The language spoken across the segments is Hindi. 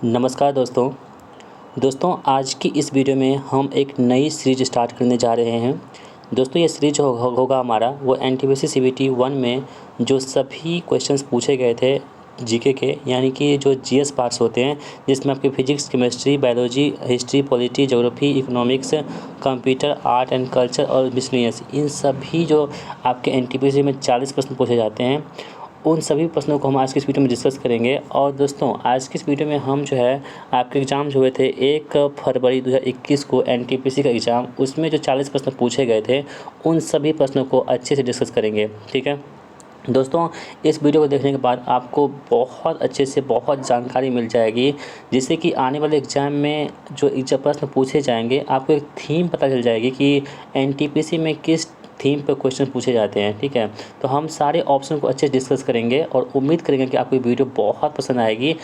नमस्कार दोस्तों आज की इस वीडियो में हम एक नई सीरीज स्टार्ट करने जा रहे हैं। दोस्तों ये सीरीज होगा हमारा वो एनटीपीसी सीबीटी 1 में जो सभी क्वेश्चंस पूछे गए थे जीके के, यानी कि जो जीएस पार्ट्स होते हैं जिसमें आपके physics, chemistry, biology, history, polity, geography, economics, computer, art and culture और मिसलेनियस, इन सभी जो आपके एनटीपीसी में 40 प्रश्न पूछे जाते हैं उन सभी प्रश्नों को हम आज की इस वीडियो में डिस्कस करेंगे। और दोस्तों आज की इस वीडियो में हम जो है आपके एग्ज़ाम जो हुए थे 1 फरवरी 2021 को एनटीपीसी का एग्ज़ाम, उसमें जो 40 प्रश्न पूछे गए थे उन सभी प्रश्नों को अच्छे से डिस्कस करेंगे। ठीक है दोस्तों, इस वीडियो को देखने के बाद आपको बहुत अच्छे से बहुत जानकारी मिल जाएगी, जिससे कि आने वाले एग्ज़ाम में जो प्रश्न पूछे जाएंगे आपको एक थीम पता चल जाएगी कि एनटीपीसी में किस थीम पर क्वेश्चन पूछे जाते हैं। ठीक है, तो हम सारे ऑप्शन को अच्छे से डिस्कस करेंगे और उम्मीद करेंगे कि आपको वीडियो बहुत पसंद आएगी।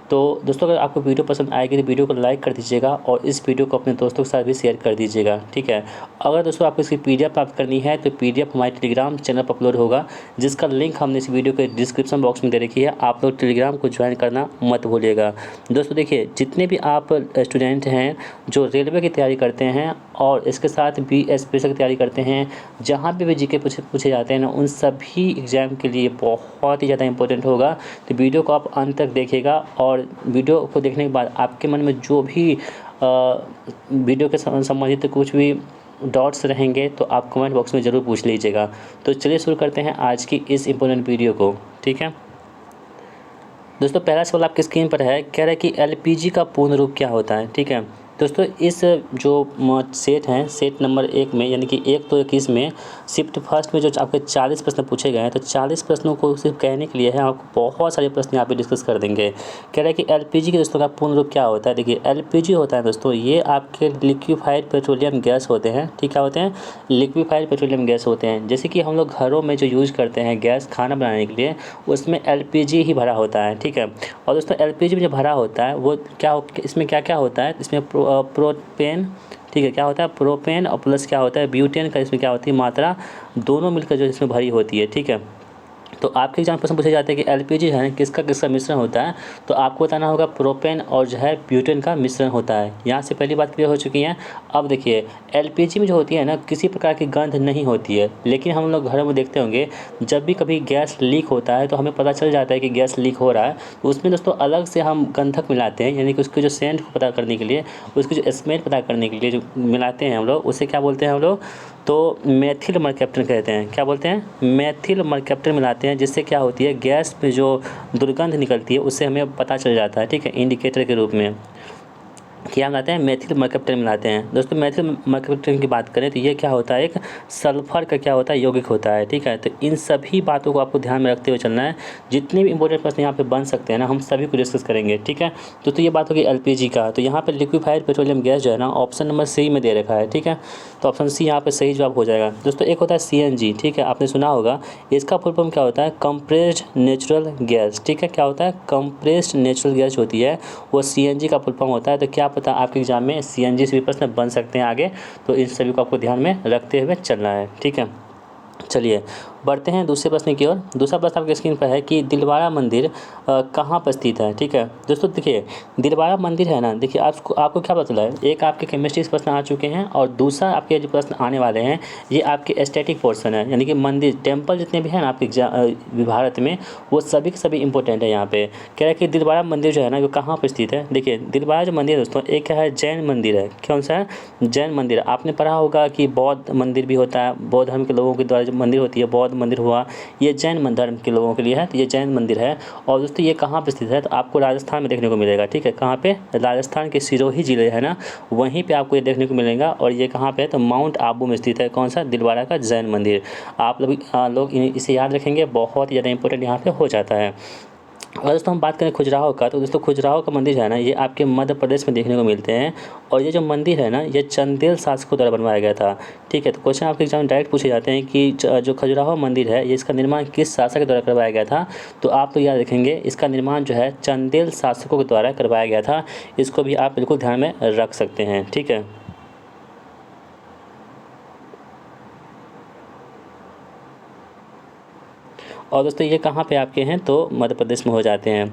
तो दोस्तों अगर आपको वीडियो पसंद आएगी तो वीडियो को लाइक कर दीजिएगा और इस वीडियो को अपने दोस्तों के साथ भी शेयर कर दीजिएगा। ठीक है, अगर दोस्तों आपको इसकी पीडीएफ प्राप्त करनी है तो पीडीएफ हमारे टेलीग्राम चैनल पर अपलोड होगा, जिसका लिंक हमने इस वीडियो के डिस्क्रिप्शन बॉक्स में दे रखी है। आप लोग टेलीग्राम को ज्वाइन करना मत भूलिएगा। दोस्तों देखिए, जितने भी आप स्टूडेंट हैं जो रेलवे की तैयारी करते हैं और इसके साथ बीएसपी की तैयारी करते हैं, जहाँ पे भी जीके पूछे जाते हैं ना, उन सभी एग्ज़ाम के लिए बहुत ही ज़्यादा इंपॉर्टेंट होगा। तो वीडियो को आप अंत तक देखिएगा और वीडियो को देखने के बाद आपके मन में जो भी वीडियो के संबंधित कुछ भी डाउट्स रहेंगे तो आप कमेंट बॉक्स में ज़रूर पूछ लीजिएगा। तो चलिए शुरू करते हैं आज की इस इम्पोर्टेंट वीडियो को। ठीक है दोस्तों, पहला सवाल आपकी स्क्रीन पर है, कह रहा है कि एलपीजी का पूर्ण रूप क्या होता है। ठीक है दोस्तों, इस जो सेट हैं, सेट नंबर 1 में यानी कि 1 तो 21 में शिफ्ट फर्स्ट में जो आपके 40 प्रश्न पूछे गए हैं, तो 40 प्रश्नों को सिर्फ कहने के लिए है, आपको बहुत सारे प्रश्न यहाँ पे डिस्कस कर देंगे। कह रहा है कि एलपीजी के दोस्तों का पूर्ण रूप क्या होता है। देखिए, एलपीजी होता है दोस्तों, ये आपके लिक्विफाइड पेट्रोलियम गैस होते हैं। ठीक क्या होते हैं? लिक्विफाइड पेट्रोलियम गैस होते हैं। जैसे कि हम लोग घरों में जो यूज़ करते हैं गैस खाना बनाने के लिए, उसमें एलपीजी ही भरा होता है। ठीक है, और दोस्तों एलपीजी में जो भरा होता है वो इसमें क्या क्या होता है, इसमें प्रोपेन, ठीक है, क्या होता है प्रोपेन और प्लस क्या होता है ब्यूटेन का, इसमें क्या होती है मात्रा, दोनों मिलकर जो इसमें भरी होती है। ठीक है, तो आपके एग्जाम प्रश्न पूछे जाते हैं कि एलपीजी है किसका किसका मिश्रण होता है, तो आपको बताना होगा प्रोपेन और जो है ब्यूटेन का मिश्रण होता है। यहाँ से पहली बात क्लियर हो चुकी है। अब देखिए, एलपीजी में जो होती है ना, किसी प्रकार की गंध नहीं होती है, लेकिन हम लोग घरों में देखते होंगे जब भी कभी गैस लीक होता है तो हमें पता चल जाता है कि गैस लीक हो रहा है, तो उसमें दोस्तों अलग से हम गंधक मिलाते हैं, यानी कि उसके जो सेंट को पता करने के लिए, उसकी जो स्मेल पता करने के लिए जो मिलाते हैं हम लोग, उसे क्या बोलते हैं हम लोग, तो मेथिल मरकैप्टन कहते हैं। क्या बोलते हैं? मेथिल मरकैप्टन मिलाते हैं, जिससे क्या होती है गैस में जो दुर्गंध निकलती है उससे हमें पता चल जाता है। ठीक है, इंडिकेटर के रूप में क्या मिलाते हैं? मेथिल मरकैप्टन मिलाते हैं। दोस्तों मेथिल मरकैप्टन की बात करें तो ये क्या होता है, एक सल्फर का क्या होता है, यौगिक होता है। ठीक है, तो इन सभी बातों को आपको ध्यान में रखते हुए चलना है। जितने भी इंपॉर्टेंट प्रश्न यहाँ पे बन सकते हैं ना, हम सभी को डिस्कस करेंगे। ठीक है, तो ये बात होगी एलपीजी का। तो यहाँ पे लिक्विफाइड पेट्रोलियम गैस जो है ना, ऑप्शन नंबर सी में दे रखा है। ठीक है, तो ऑप्शन सी यहाँ पे सही जवाब हो जाएगा। दोस्तों एक होता है सीएनजी, ठीक है, आपने सुना होगा, इसका फुल फॉर्म क्या होता है, कंप्रेस्ड नेचुरल गैस। ठीक है, क्या होता है, कंप्रेस्ड नेचुरल गैस होती है वो सीएनजी का फुल फॉर्म होता है। तो क्या पता आपके एग्जाम में सीएनजी से भी प्रश्न बन सकते हैं आगे, तो इन सभी को आपको ध्यान में रखते हुए चलना है। ठीक है, चलिए बढ़ते हैं दूसरे प्रश्न की ओर। दूसरा प्रश्न आपके स्क्रीन पर है कि दिलवाड़ा मंदिर कहाँ पर स्थित है। ठीक है दोस्तों, देखिए दिलवाड़ा मंदिर है ना, देखिए आपको क्या पता है, एक आपके केमिस्ट्री से प्रश्न आ चुके हैं और दूसरा आपके जो प्रश्न आने वाले हैं ये आपके स्टैटिक पोर्शन है, यानी कि मंदिर टेम्पल जितने भी हैं ना आपके भारत में, वो सभी के सभी इंपॉर्टेंट है। यहाँ पे कह रहा है कि दिलवाड़ा मंदिर जो है ना वो कहाँ पर स्थित है। देखिए दिलवाड़ा जो मंदिर है दोस्तों, एक क्या है, जैन मंदिर है। कौन सा है? जैन मंदिर। आपने पढ़ा होगा कि बौद्ध मंदिर भी होता है, बौद्ध धर्म के लोगों के द्वारा जो मंदिर होती है, बौद्ध मंदिर हुआ, ये जैन धर्म के लोगों के लिए है, तो ये जैन मंदिर है। और दोस्तों ये कहाँ पे स्थित है, तो आपको राजस्थान में देखने को मिलेगा। ठीक है, कहाँ पे? राजस्थान के सिरोही जिले है ना, वहीं पे आपको ये देखने को मिलेगा। और ये कहाँ पे है, तो माउंट आबू में स्थित है। कौन सा? दिलवाड़ा का जैन मंदिर। आप लोग इसे याद रखेंगे, बहुत ही ज़्यादा इंपॉर्टेंट यहाँ पे हो जाता है। और दोस्तों हम बात करें खजुराहो का, तो दोस्तों खजुराहो का मंदिर है ना, ये आपके मध्य प्रदेश में देखने को मिलते हैं। और ये जो मंदिर है ना, ये चंदेल शासकों द्वारा बनवाया गया था। ठीक है, तो क्वेश्चन आपके एग्जाम में डायरेक्ट पूछे जाते हैं कि जो खजुराहो मंदिर है, ये इसका निर्माण किस शासक द्वारा करवाया गया था। तो आप तो याद रखेंगे, इसका निर्माण जो है चंदेल शासकों के द्वारा करवाया गया था। इसको भी आप बिल्कुल ध्यान में रख सकते हैं। ठीक है, और दोस्तों ये कहाँ पे आपके हैं, तो मध्य प्रदेश में हो जाते हैं।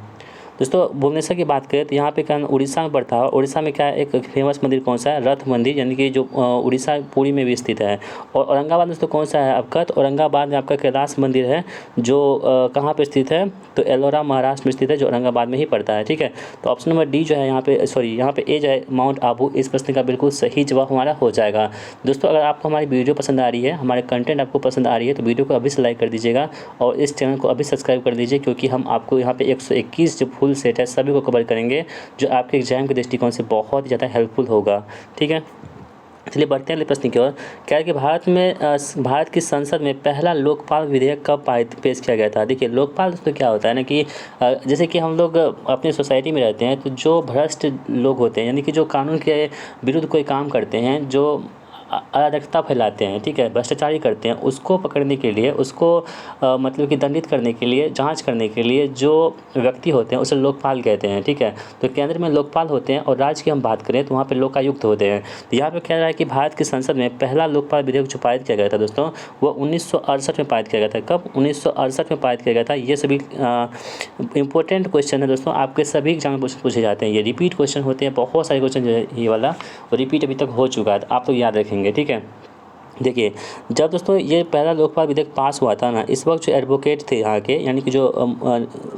दोस्तों भुवनेश्वर की बात करें तो यहाँ पे क्या उड़ीसा में पड़ता है। उड़ीसा में क्या है, एक फेमस मंदिर कौन सा है, रथ मंदिर, यानी कि जो उड़ीसा पुरी में भी स्थित है। और औरंगाबाद दोस्तों कौन सा है आपका, तो औरंगाबाद में आपका कैलाश मंदिर है, जो कहाँ पे स्थित है, तो एलोरा महाराष्ट्र में स्थित है, जो औरंगाबाद में ही पड़ता है। ठीक है, तो ऑप्शन नंबर डी जो है यहाँ पे, सॉरी यहाँ पे ए जो है माउंट आबू, इस प्रश्न का बिल्कुल सही जवाब हमारा हो जाएगा। दोस्तों अगर आपको हमारी वीडियो पसंद आ रही है, हमारे कंटेंट आपको पसंद आ रही है, तो वीडियो को अभी से लाइक कर दीजिएगा और इस चैनल को अभी सब्सक्राइब कर दीजिए, क्योंकि हम आपको यहाँ पे 121 जो फुल सेट है सभी को कवर करेंगे, जो आपके एग्जाम के दृष्टिकोण से बहुत ही ज़्यादा हेल्पफुल होगा। ठीक है, चलिए बढ़ते हैं अगले प्रश्न की ओर। क्या है कि भारत की संसद में पहला लोकपाल विधेयक कब पेश किया गया था। देखिए लोकपाल दोस्तों क्या होता है ना कि जैसे कि हम लोग अपनी सोसाइटी में रहते हैं, तो जो भ्रष्ट लोग होते हैं, यानी कि जो कानून के विरुद्ध कोई काम करते हैं, जो अराजकता फैलाते हैं, ठीक है, भ्रष्टाचारी करते हैं, उसको पकड़ने के लिए, उसको मतलब कि दंडित करने के लिए, जांच करने के लिए जो व्यक्ति होते हैं उसे लोकपाल कहते हैं। ठीक है, तो केंद्र में लोकपाल होते हैं और राज्य की हम बात करें तो वहाँ पे लोकायुक्त होते हैं। तो यहाँ पे कह रहा है कि भारत की संसद में पहला लोकपाल विधेयक जो पारित किया गया था दोस्तों, वो 1968 में पारित किया गया था। कब, 1968 में पारित किया गया था। ये सभी इंपॉर्टेंट क्वेश्चन है दोस्तों, आपके सभी एग्जाम में पूछे जाते हैं। ये रिपीट क्वेश्चन होते हैं, बहुत सारे क्वेश्चन जो है ये वाला रिपीट अभी तक हो चुका है, तो आप लोग याद रखेंगे। ठीक है, देखिए जब दोस्तों ये पहला लोकपाल विधेयक पास हुआ था ना, इस वक्त जो एडवोकेट थे यहाँ के, यानी कि जो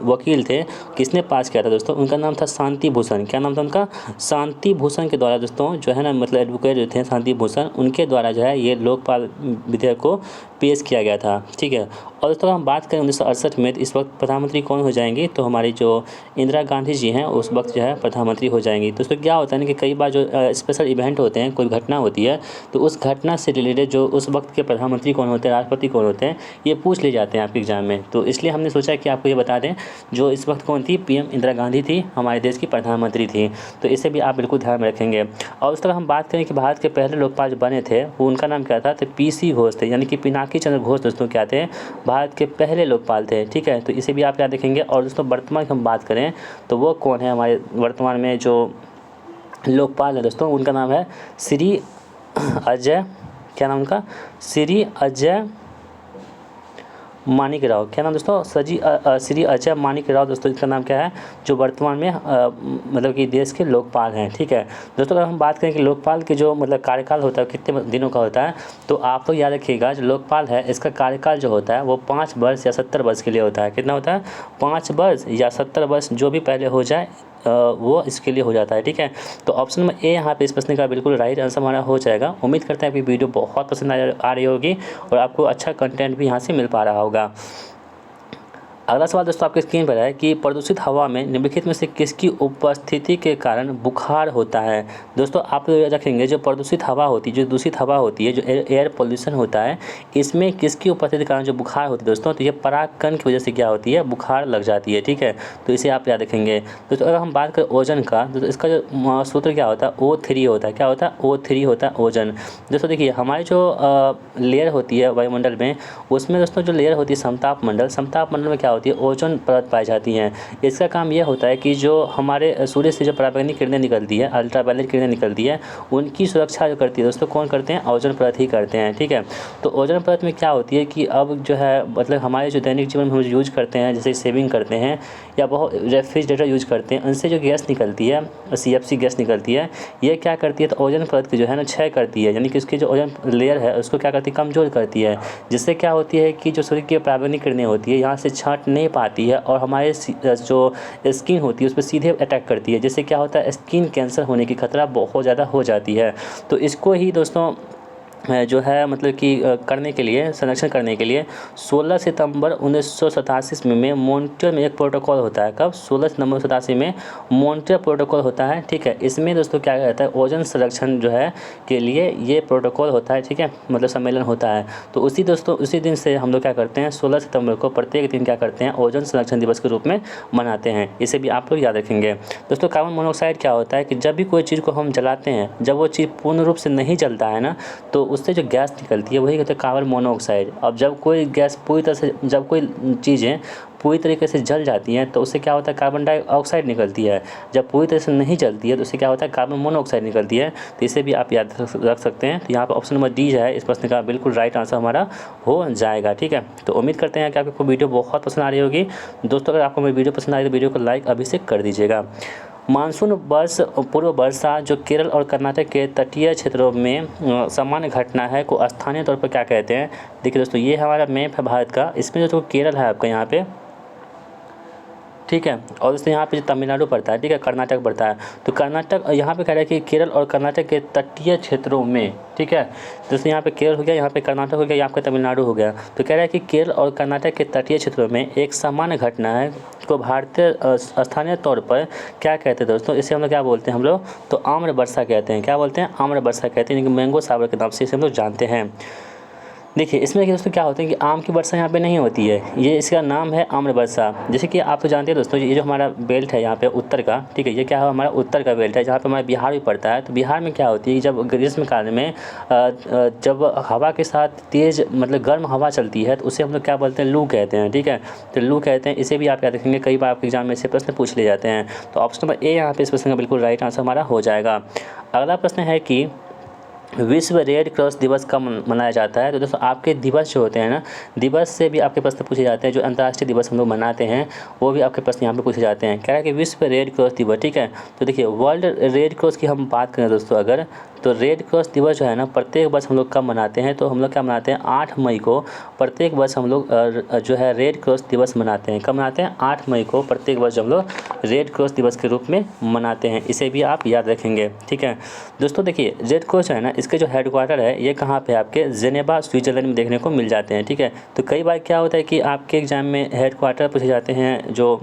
वकील थे, किसने पास किया था दोस्तों, उनका नाम था शांति भूषण। क्या नाम था उनका, शांति भूषण के द्वारा दोस्तों जो है ना, मतलब एडवोकेट जो थे शांति भूषण, उनके द्वारा जो है ये लोकपाल विधेयक को पेश किया गया था। ठीक है, और दोस्तों हम बात करें 1968 में, तो इस वक्त प्रधानमंत्री कौन हो जाएंगी, तो हमारी जो इंदिरा गांधी जी हैं उस वक्त जो है प्रधानमंत्री हो जाएंगी। दोस्तों क्या होता है ना कि कई बार जो स्पेशल इवेंट होते हैं, कोई घटना होती है, तो उस घटना से रिलेटेड जो उस वक्त के प्रधानमंत्री कौन होते हैं, राष्ट्रपति कौन होते हैं, ये पूछ ले जाते हैं आपके एग्जाम में। तो इसलिए हमने सोचा कि आपको ये बता दें, जो इस वक्त कौन थी, पीएम इंदिरा गांधी थी, हमारे देश की प्रधानमंत्री थी। तो इसे भी आप बिल्कुल ध्यान में रखेंगे। और उस तरह हम बात करें कि भारत के पहले लोकपाल जो बने थे, वो उनका नाम क्या था, तो पीसी घोष थे, यानी कि पिनाकी चंद्र घोष दोस्तों क्या थे, भारत के पहले लोकपाल थे। ठीक है, तो इसे भी आप याद रखेंगे। और दोस्तों वर्तमान की हम बात करें तो वो कौन है, हमारे वर्तमान में जो लोकपाल है दोस्तों, उनका नाम है श्री अजय, क्या नाम उनका, श्री अजय मानिक राव। क्या नाम दोस्तों, श्री अजय मानिक राव दोस्तों, इसका नाम क्या है, जो वर्तमान में मतलब कि देश के लोकपाल हैं। ठीक है दोस्तों, अगर हम बात करें कि लोकपाल के जो मतलब कार्यकाल होता है कितने दिनों का होता है, तो आप लोग याद रखिएगा, जो लोकपाल है इसका कार्यकाल जो होता है वो 5 वर्ष या 70 वर्ष के लिए होता है। कितना होता है, 5 वर्ष या 70 वर्ष, जो भी पहले हो जाए वो इसके लिए हो जाता है। ठीक है, तो ऑप्शन नंबर ए यहाँ पे इस प्रश्न का बिल्कुल राइट आंसर हमारा हो जाएगा। उम्मीद करते हैं आपकी वीडियो बहुत पसंद आ रही होगी और आपको अच्छा कंटेंट भी यहाँ से मिल पा रहा होगा। अगला सवाल दोस्तों आपके स्क्रीन पर है कि प्रदूषित हवा में निम्नलिखित में से किसकी उपस्थिति के कारण बुखार होता है। दोस्तों आप लोग याद रखेंगे, जो प्रदूषित हवा होती है, जो दूषित हवा होती है, जो एयर पोल्यूशन होता है, इसमें किसकी उपस्थिति के कारण जो बुखार होती है दोस्तों, तो ये परागकण की वजह से क्या होती है, बुखार लग जाती है। ठीक है, तो इसे आप याद रखेंगे। दोस्तों अगर हम बात करें ओजन का, तो इसका जो सूत्र क्या होता है, O3 होता है। क्या होता है, O3 होता है ओजन। दोस्तों देखिए हमारी जो लेयर होती है वायुमंडल में, उसमें दोस्तों जो लेयर होती है समताप मंडल में क्या होती है, ओजोन परत पाई जाती हैं। इसका काम यह होता है कि जो हमारे सूर्य से जो पराबैंगनी किरणें निकलती है, अल्ट्रावायलेट किरणें निकलती है, उनकी सुरक्षा जो करती है दोस्तों कौन करते हैं, ओजोन परत ही करते हैं। ठीक है, तो ओजोन परत में क्या होती है कि अब जो है मतलब हमारे जो दैनिक जीवन में हम यूज करते हैं, जैसे सेविंग करते हैं या बहुत रेफ्रिजरेटर यूज करते हैं, उनसे जो गैस निकलती है, CFC गैस निकलती है, ये क्या करती है, तो ओजोन परत की जो है ना क्षय करती है, यानी कि उसकी जो ओजोन लेयर है उसको क्या करती है, कमजोर करती है, जिससे क्या होती है कि जो सूर्य की पराबैंगनी किरणें होती है यहाँ से छांट नहीं पाती है और हमारे जो स्किन होती है उस पर सीधे अटैक करती है, जिससे क्या होता है, स्किन कैंसर होने की खतरा बहुत ज़्यादा हो जाती है। तो इसको ही दोस्तों जो है मतलब कि करने के लिए, संरक्षण करने के लिए 16 सितंबर 1987 में मॉन्ट्रियल में एक प्रोटोकॉल होता है। कब, 16 सितंबर 1987 में मॉन्ट्रियल प्रोटोकॉल होता है। ठीक है, इसमें दोस्तों क्या कहता है, ओजोन संरक्षण जो है के लिए ये प्रोटोकॉल होता है। ठीक है, मतलब सम्मेलन होता है। तो उसी दिन से हम लोग क्या करते हैं, 16 सितंबर को प्रत्येक दिन क्या करते हैं, ओजोन संरक्षण दिवस के रूप में मनाते हैं। इसे भी आप लोग याद रखेंगे। दोस्तों कार्बन मोनोऑक्साइड क्या होता है कि जब भी कोई चीज़ को हम जलाते हैं, जब वो चीज़ पूर्ण रूप से नहीं जलता है ना, तो उससे जो गैस निकलती है वही कहते हैं कार्बन मोनोऑक्साइड। अब जब कोई गैस पूरी तरह से, जब कोई चीज़ें पूरी तरीके से जल जाती हैं तो उससे क्या होता है, कार्बन डाइऑक्साइड निकलती है। जब पूरी तरह से नहीं जलती है तो उससे क्या होता है, कार्बन मोनोऑक्साइड निकलती है। तो इसे भी आप याद रख सकते हैं। तो यहाँ पर ऑप्शन नंबर डी जो है इस प्रश्न का बिल्कुल राइट आंसर हमारा हो जाएगा। ठीक है, तो उम्मीद करते हैं कि आपको वीडियो बहुत पसंद आ रही होगी। दोस्तों अगर आपको मेरी वीडियो पसंद आई तो वीडियो को लाइक अभी से कर दीजिएगा। मानसून पूर्व वर्षा जो केरल और कर्नाटक के तटीय क्षेत्रों में सामान्य घटना है को स्थानीय तौर पर क्या कहते हैं। देखिए दोस्तों, ये हमारा मैप है भारत का, इसमें जो केरल है आपका यहाँ पे, ठीक है, और दोस्तों यहाँ पे जो तमिलनाडु पड़ता है, ठीक है, कर्नाटक पड़ता है। तो कर्नाटक यहाँ पे कह रहा है कि केरल और कर्नाटक के तटीय क्षेत्रों में, ठीक है, दोस्तों यहाँ पे केरल हो गया, यहाँ पे कर्नाटक हो गया, यहाँ पे तमिलनाडु हो गया। तो कह रहा है कि केरल और कर्नाटक के तटीय क्षेत्रों में एक सामान्य घटना है को भारतीय स्थानीय तौर पर क्या कहते हैं दोस्तों। इसे हम लोग क्या बोलते हैं हम लोग, तो आम्र वर्षा कहते हैं। क्या बोलते हैं, आम्र वर्षा कहते हैं, मैंगो शावर के नाम से इसे हम लोग जानते हैं। देखिए इसमें दोस्तों क्या होता है कि आम की वर्षा यहाँ पे नहीं होती है, ये इसका नाम है आम्र वर्षा। जैसे कि आप तो जानते हैं दोस्तों, ये जो हमारा बेल्ट है यहाँ पे उत्तर का, ठीक है, ये क्या है, हमारा उत्तर का बेल्ट है जहाँ पे हमारा बिहार भी पड़ता है। तो बिहार में क्या होती है, जब ग्रीष्म काल में जब हवा के साथ तेज़ मतलब गर्म हवा चलती है तो उसे हम लोग क्या बोलते हैं, लू कहते हैं। ठीक है, तो लू कहते हैं, इसे भी आप याद रखेंगे, कई बार आपके एग्जाम में से प्रश्न पूछ ले जाते हैं। तो ऑप्शन नंबर ए यहाँ पे इस प्रश्न का बिल्कुल राइट आंसर हमारा हो जाएगा। अगला प्रश्न है कि विश्व रेड क्रॉस दिवस कब मनाया जाता है। तो दोस्तों आपके दिवस जो होते हैं ना, दिवस से भी आपके प्रश्न पूछे जाते हैं। जो अंतर्राष्ट्रीय दिवस हम लोग मनाते हैं वो भी आपके प्रश्न यहाँ पे पूछे जाते हैं। कह रहा है कि विश्व रेड क्रॉस दिवस, ठीक है। तो देखिए वर्ल्ड रेड क्रॉस की हम बात करें दोस्तों अगर, तो रेड क्रॉस दिवस जो है ना प्रत्येक वर्ष हम लोग कब मनाते हैं, तो हम लोग क्या मनाते हैं, 8 मई को प्रत्येक वर्ष हम लोग जो है रेड क्रॉस दिवस मनाते हैं। कब मनाते हैं, 8 मई को प्रत्येक वर्ष हम लोग रेड क्रॉस दिवस के रूप में मनाते हैं। इसे भी आप याद रखेंगे, ठीक है दोस्तों। देखिए रेड क्रॉस है ना, इसके जो हेडक्वार्टर है ये कहाँ पे आपके जेनेवा स्विट्जरलैंड में देखने को मिल जाते हैं, ठीक है। तो कई बार क्या होता है कि आपके एग्जाम में हेडक्वार्टर पूछे जाते हैं जो,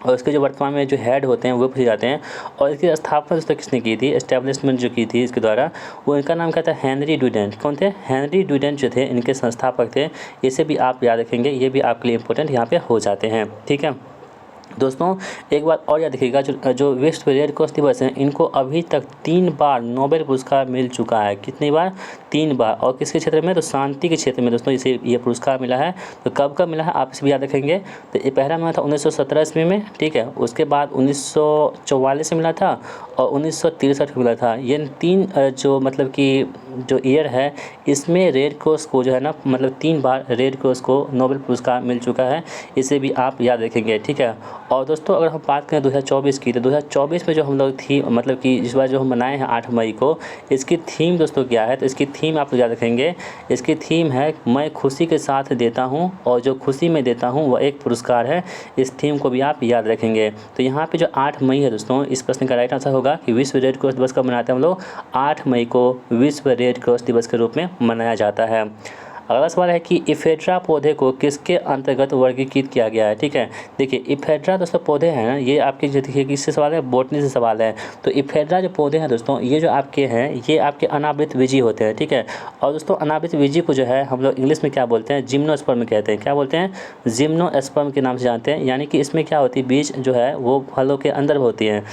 और इसके जो वर्तमान में जो हेड होते हैं वो पूछे जाते हैं। और इसकी स्थापना दोस्तों किसने की थी, एस्टेब्लिशमेंट जो की थी इसके द्वारा, वो इनका नाम क्या था, हेनरी ड्यूडेंट। कौन थे, हेनरी ड्यूडेंट जो थे इनके संस्थापक थे। इसे भी आप याद रखेंगे, ये भी आपके लिए इंपॉर्टेंट यहाँ पे हो जाते हैं, ठीक है दोस्तों। एक बात और याद रखिएगा, जो विश्व रेड क्रॉस दिवस हैं इनको अभी तक 3 बार नोबेल पुरस्कार मिल चुका है। कितनी बार, 3 बार। और किसके क्षेत्र में, तो शांति के क्षेत्र में दोस्तों इसे ये पुरस्कार मिला है। तो कब कब मिला है आप इसे भी याद रखेंगे। तो ये पहला मिला था 1917 ईस्वी में, ठीक है। उसके बाद 1944 में मिला था और 1963 में मिला था। ये 3 जो मतलब कि जो ईयर है इसमें रेड क्रॉस को जो है ना मतलब 3 बार रेड क्रॉस को नोबेल पुरस्कार मिल चुका है। इसे भी आप याद रखेंगे, ठीक है। और दोस्तों अगर हम बात करें 2024 की, तो 2024 में जो हम लोग थी मतलब कि इस बार जो हम मनाए हैं 8 मई को, इसकी थीम दोस्तों क्या है, तो इसकी थीम आप याद रखेंगे। इसकी थीम है मैं खुशी के साथ देता हूँ और जो खुशी में देता हूँ वह एक पुरस्कार है। इस थीम को भी आप याद रखेंगे। तो यहाँ पे जो 8 मई है दोस्तों, इस प्रश्न का राइट आंसर होगा कि विश्व रेड क्रॉस दिवस कब मनाते हैं हम लोग, 8 मई को विश्व रेड क्रॉस दिवस के रूप में मनाया जाता है। अगला सवाल है कि इफेड्रा पौधे को किसके अंतर्गत वर्गीकृत किया गया है, ठीक है। देखिए इफेड्रा दोस्तों पौधे हैं ना, ये आपके जो देखिए किससे सवाल है, बॉटनी से सवाल है। तो इफेड्रा जो पौधे हैं दोस्तों, ये जो आपके हैं ये आपके अनावृत बीजी होते हैं, ठीक है। और दोस्तों अनावृत बीजी को जो है हम लोग इंग्लिश में क्या बोलते हैं, जिम्नोस्पर्म कहते हैं। क्या बोलते हैं, जिम्नोस्पर्म के नाम से जानते हैं। यानी कि इसमें क्या होती है, बीज जो है वो फलों के अंदर होती है,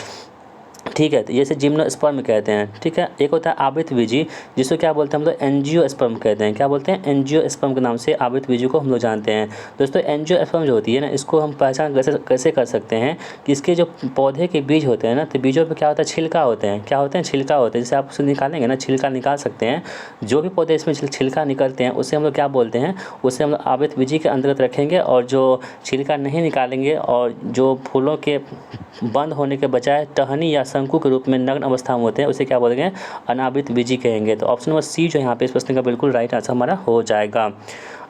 ठीक है। तो ये से जिम्नोस्पर्म कहते हैं, ठीक है। एक होता है आवृत बीजी, जिसको क्या बोलते हैं हम लोग, एंजियोस्पर्म कहते हैं। क्या बोलते हैं, एंजियोस्पर्म के नाम से आवृत बीजी को हम लोग जानते हैं। दोस्तों एंजियोस्पर्म जो होती है ना, इसको हम पहचान कैसे कर सकते हैं कि इसके जो पौधे के बीज होते हैं ना, तो बीजों पर क्या होता है, छिलका होते हैं। क्या होते हैं, छिलका होते हैं। जैसे आप उसे निकालेंगे ना, छिलका निकाल सकते हैं। जो भी पौधे इसमें छिलका निकलते हैं उसे हम लोग क्या बोलते हैं, उसे हम लोग आवृत बीजी के अंतर्गत रखेंगे। और जो छिलका नहीं निकालेंगे और जो फूलों के बंद होने के बजाय टहनी या शंकु के रूप में नग्न अवस्था में होते हैं उसे क्या बोलेंगे, अनावृत बीजी कहेंगे। तो ऑप्शन नंबर सी जो यहाँ पे इस प्रश्न का बिल्कुल राइट आंसर हमारा हो जाएगा।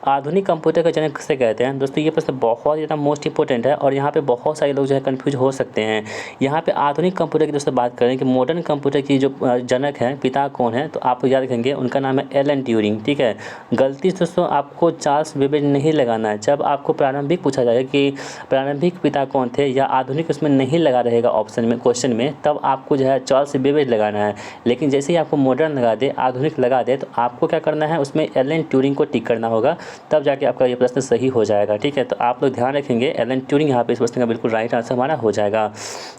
आधुनिक कंप्यूटर का जनक किसे कहते हैं। दोस्तों ये प्रश्न बहुत ज़्यादा मोस्ट इंपॉर्टेंट है और यहाँ पे बहुत सारे लोग जो है कंफ्यूज हो सकते हैं। यहाँ पे आधुनिक कंप्यूटर की दोस्तों बात करें कि मॉडर्न कंप्यूटर की जो जनक हैं, पिता कौन है, तो आप याद रखेंगे उनका नाम है एलन ट्यूरिंग, ठीक है। गलती दोस्तों आपको चार्ल्स बेबेज नहीं लगाना है। जब आपको प्रारंभिक पूछा जाएगा कि प्रारंभिक पिता कौन थे या आधुनिक, उसमें नहीं लगा रहेगा ऑप्शन में, क्वेश्चन में, तब आपको जो है चार्ल्स बेबेज लगाना है। लेकिन जैसे ही आपको मॉडर्न लगा दे, आधुनिक लगा दे, तो आपको क्या करना है, उसमें एलन ट्यूरिंग को टिक करना होगा, तब जाके आपका ये प्रश्न सही हो जाएगा, ठीक है। तो आप लोग ध्यान रखेंगे एलन ट्यूरिंग यहाँ पे इस प्रश्न का बिल्कुल राइट आंसर हमारा हो जाएगा।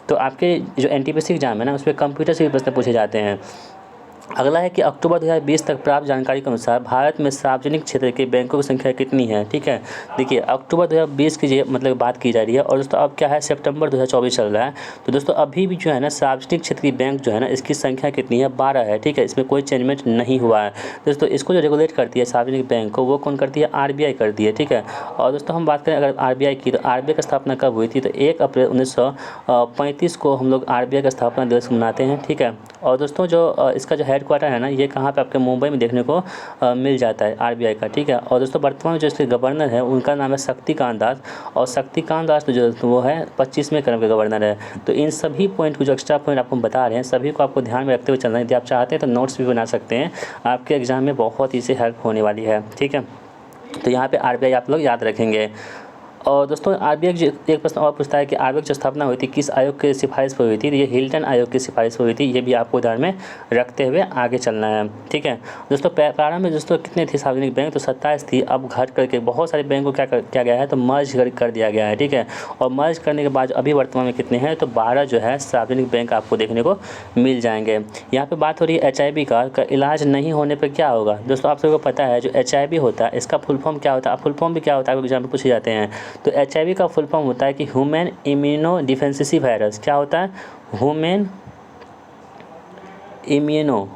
तो आपके जो एनटीपीसी एग्जाम है ना, उसमें कंप्यूटर से भी प्रश्न पूछे जाते हैं। अगला है कि अक्टूबर 2020 तक प्राप्त जानकारी के अनुसार भारत में सार्वजनिक क्षेत्र के बैंकों की संख्या कितनी है। ठीक है, देखिए अक्टूबर 2020 की मतलब बात की जा रही है और दोस्तों अब क्या है, सितंबर 2024 चल रहा है। तो दोस्तों अभी भी जो है ना सार्वजनिक क्षेत्र की बैंक जो है ना इसकी संख्या कितनी है, 12 है। ठीक है, इसमें कोई चेंजमेंट नहीं हुआ है दोस्तों। इसको जो रेगुलेट करती है सार्वजनिक बैंक को, वो कौन करती है, RBI करती है। ठीक है, और दोस्तों हम बात करें अगर RBI की, तो RBI की स्थापना कब हुई थी, तो 1 अप्रैल 1935 को हम लोग RBI का स्थापना दिवस मनाते हैं। ठीक है, और दोस्तों जो इसका जो हेडक्वार्टर है ना, ये कहाँ पे आपके मुंबई में देखने को मिल जाता है RBI का। ठीक है, और दोस्तों वर्तमान में जो इसके गवर्नर है उनका नाम है शक्तिकांत दास, और शक्तिकांत दास जो वो है 25वें क्रम के गवर्नर है। तो इन सभी पॉइंट को, जो एक्स्ट्रा पॉइंट आपको बता रहे हैं, सभी को आपको ध्यान में रखते हुए चलना है। यदि आप चाहते हैं तो नोट्स भी बना सकते हैं, आपके एग्जाम में बहुत ही से हेल्प होने वाली है। ठीक है, तो यहाँ पे RBI आप लोग याद रखेंगे। और दोस्तों RBI एक प्रश्न और पूछता है कि RBI की स्थापना हुई थी किस आयोग की सिफारिश पर हुई थी, तो ये हिल्टन आयोग की सिफारिश पर हुई थी। ये भी आपको ध्यान में रखते हुए आगे चलना है। ठीक है दोस्तों, प्रारंभ में दोस्तों कितने थे सार्वजनिक बैंक, तो 27 थी। अब घट करके बहुत सारे बैंक को क्या किया गया है, तो मर्ज कर दिया गया है। ठीक है, और मर्ज करने के बाद अभी वर्तमान में कितने हैं, तो 12 जो है सार्वजनिक बैंक आपको देखने को मिल जाएंगे। यहाँ पर बात हो रही है HIV का इलाज नहीं होने पर क्या होगा। दोस्तों आप सबको पता है जो HIV होता है इसका फुल फॉर्म क्या होता है, फुल फॉर्म भी क्या होता है एग्जाम में पूछे जाते हैं। तो HIV का फुल फॉर्म होता है कि ह्यूमन इम्यूनो डिफिशिएंसी वायरस। क्या होता है, human immuno